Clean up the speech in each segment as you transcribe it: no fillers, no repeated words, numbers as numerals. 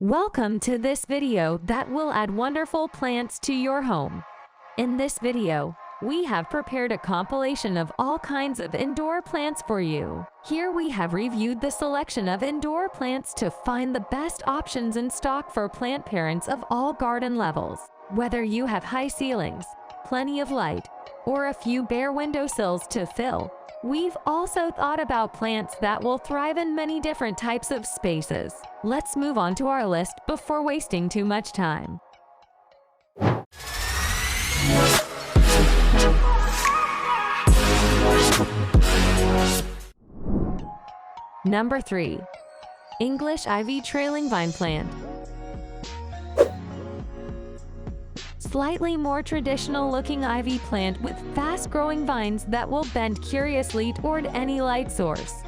Welcome to this video that will add wonderful plants to your home. In this video, we have prepared a compilation of all kinds of indoor plants for you. Here we have reviewed the selection of indoor plants to find the best options in stock for plant parents of all garden levels. Whether you have high ceilings, plenty of light, or a few bare windowsills to fill, we've also thought about plants that will thrive in many different types of spaces. Let's move on to our list before wasting too much time. Number 3. English Ivy Trailing Vine Plant. Slightly more traditional-looking ivy plant with fast-growing vines that will bend curiously toward any light source.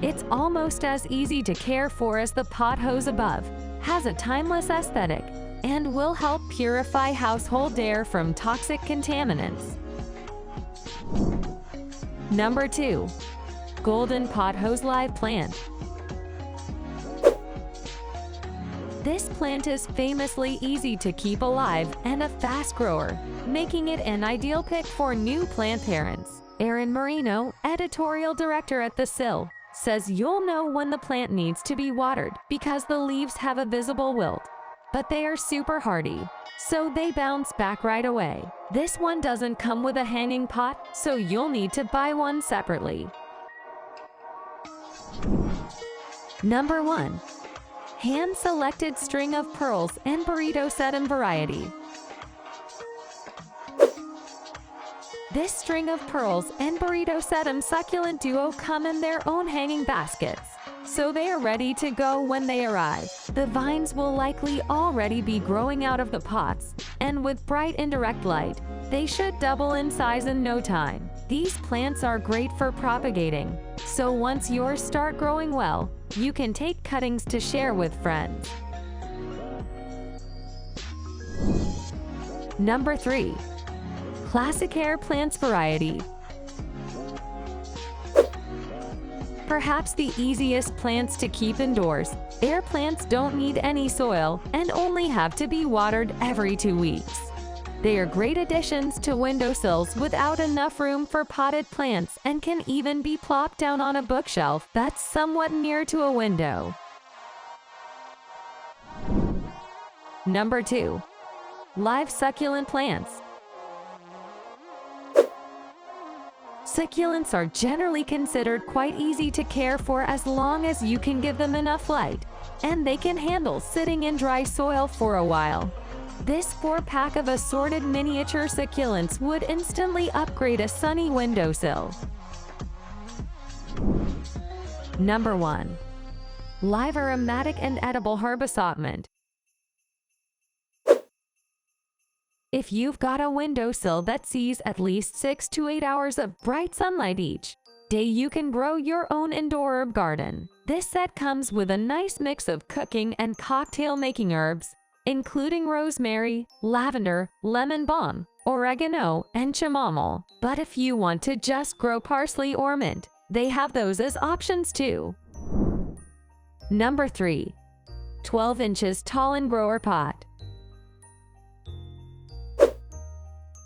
It's almost as easy to care for as the Pothos above, has a timeless aesthetic, and will help purify household air from toxic contaminants. Number 2. Golden Pothos Live Plant. This plant is famously easy to keep alive and a fast grower, making it an ideal pick for new plant parents. Aaron Marino, editorial director at The Sill, says you'll know when the plant needs to be watered because the leaves have a visible wilt, but they are super hardy, so they bounce back right away. This one doesn't come with a hanging pot, so you'll need to buy one separately. Number 1. Hand-selected string of pearls and Burrito Sedum variety. This string of pearls and Burrito Sedum succulent duo come in their own hanging baskets, so they are ready to go when they arrive. The vines will likely already be growing out of the pots, and with bright indirect light, they should double in size in no time. These plants are great for propagating, so once yours start growing well, you can take cuttings to share with friends. Number 3. Classic Air Plants variety. Perhaps the easiest plants to keep indoors, air plants don't need any soil and only have to be watered every 2 weeks. They are great additions to windowsills without enough room for potted plants and can even be plopped down on a bookshelf that's somewhat near to a window. Number 2. Live Succulent Plants. Succulents are generally considered quite easy to care for as long as you can give them enough light, and they can handle sitting in dry soil for a while. This 4-pack of assorted miniature succulents would instantly upgrade a sunny windowsill. Number 1. Live Aromatic and Edible Herb Assortment. If you've got a windowsill that sees at least 6 to 8 hours of bright sunlight each day, you can grow your own indoor herb garden. This set comes with a nice mix of cooking and cocktail-making herbs, including rosemary, lavender, lemon balm, oregano, and chamomile. But if you want to just grow parsley or mint, they have those as options too. Number 3. 12 inches tall and grower pot.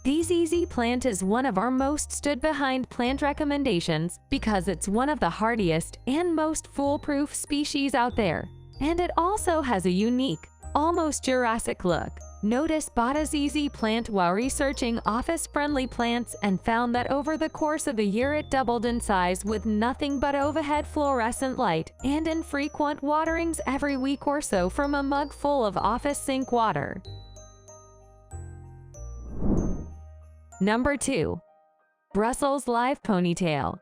This easy plant is one of our most stood-behind plant recommendations because it's one of the hardiest and most foolproof species out there, and it also has a unique, almost Jurassic look. Notice bought a ZZ plant while researching office-friendly plants and found that over the course of a year it doubled in size with nothing but overhead fluorescent light and infrequent waterings every week or so from a mug full of office sink water. Number 2. Brussels Live Ponytail.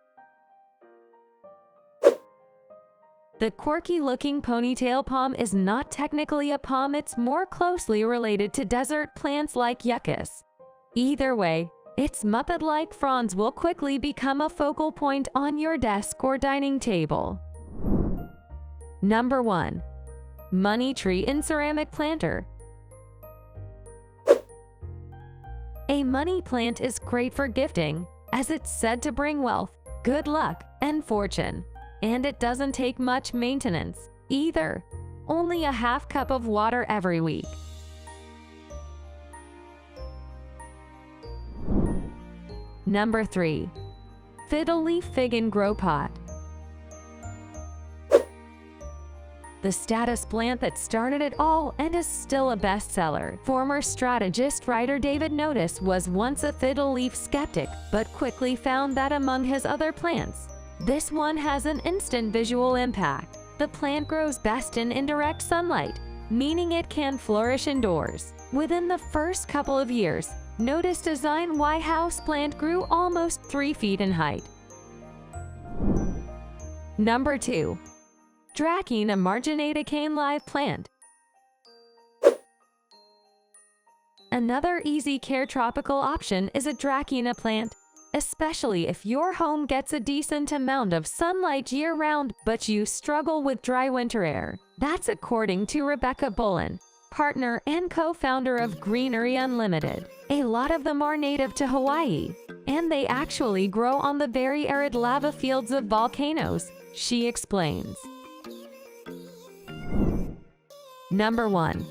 The quirky-looking ponytail palm is not technically a palm, it's more closely related to desert plants like yuccas. Either way, its Muppet-like fronds will quickly become a focal point on your desk or dining table. Number 1. Money Tree in Ceramic Planter. A money plant is great for gifting, as it's said to bring wealth, good luck, and fortune. And it doesn't take much maintenance, either. only a half cup of water every week. Number 3. Fiddle Leaf Fig and Grow Pot. The status plant that started it all and is still a bestseller. Former strategist writer David Notice was once a fiddle leaf skeptic, but quickly found that among his other plants, this one has an instant visual impact. The plant grows best in indirect sunlight, meaning it can flourish indoors. Within the first couple of years, Notice designed why houseplant grew almost 3 feet in height. Number 2. Dracaena Marginata Cane Live Plant. Another easy care tropical option is a Dracaena plant, especially if your home gets a decent amount of sunlight year-round but you struggle with dry winter air. That's according to Rebecca Bullen, partner and co-founder of Greenery Unlimited. A lot of them are native to Hawaii, and they actually grow on the very arid lava fields of volcanoes, she explains. Number 1.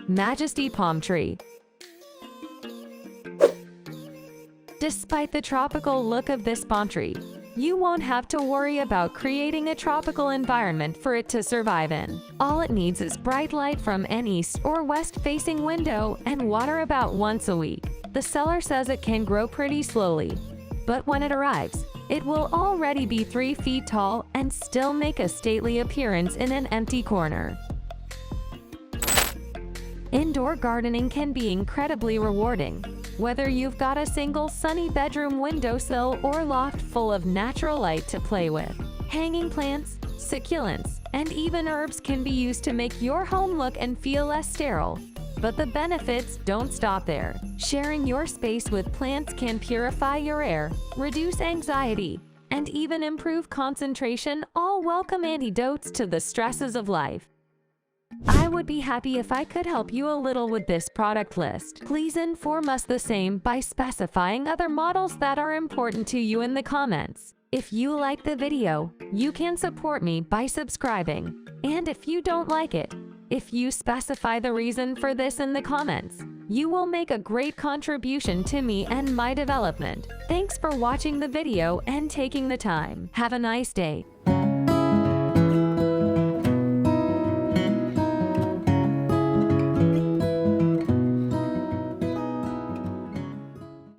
Majesty Palm Tree. Despite the tropical look of this palm tree, you won't have to worry about creating a tropical environment for it to survive in. All it needs is bright light from an east or west-facing window and water about once a week. The seller says it can grow pretty slowly, but when it arrives, it will already be 3 feet tall and still make a stately appearance in an empty corner. Indoor gardening can be incredibly rewarding. Whether you've got a single sunny bedroom windowsill or loft full of natural light to play with, hanging plants, succulents, and even herbs can be used to make your home look and feel less sterile. But the benefits don't stop there. Sharing your space with plants can purify your air, reduce anxiety, and even improve concentration, all welcome antidotes to the stresses of life. I would be happy if I could help you a little with this product list. Please inform us the same by specifying other models that are important to you in the comments. If you like the video, you can support me by subscribing. And if you don't like it, if you specify the reason for this in the comments, you will make a great contribution to me and my development. Thanks for watching the video and taking the time. Have a nice day.